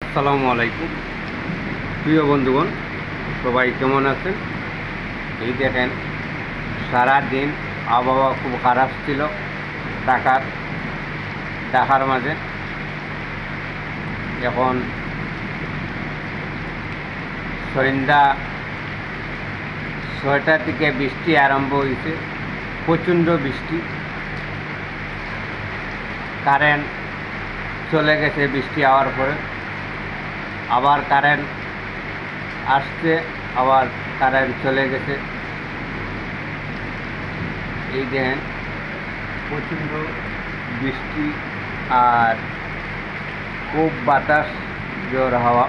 আসসালামু আলাইকুম প্রিয় বন্ধুগণ, সবাই কেমন আছেন? এই দেখেন, সারাদিন আবহাওয়া খুব খারাপ ছিল ঢাকার মাঝে। এখন সন্ধ্যা 6টা থেকে বৃষ্টি আরম্ভ হয়েছে, প্রচণ্ড বৃষ্টি। কারেন্ট চলে গেছে বৃষ্টি হওয়ার পরে, আবার কারেন্ট আসছে, আবার কারেন্ট চলে গেছে। এই দেখেন, প্রচণ্ড বৃষ্টি আর খুব বাতাস, জোর হাওয়া।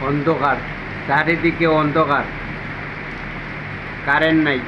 অন্ধকার, চারিদিকে অন্ধকার, কারেন্ট নাই।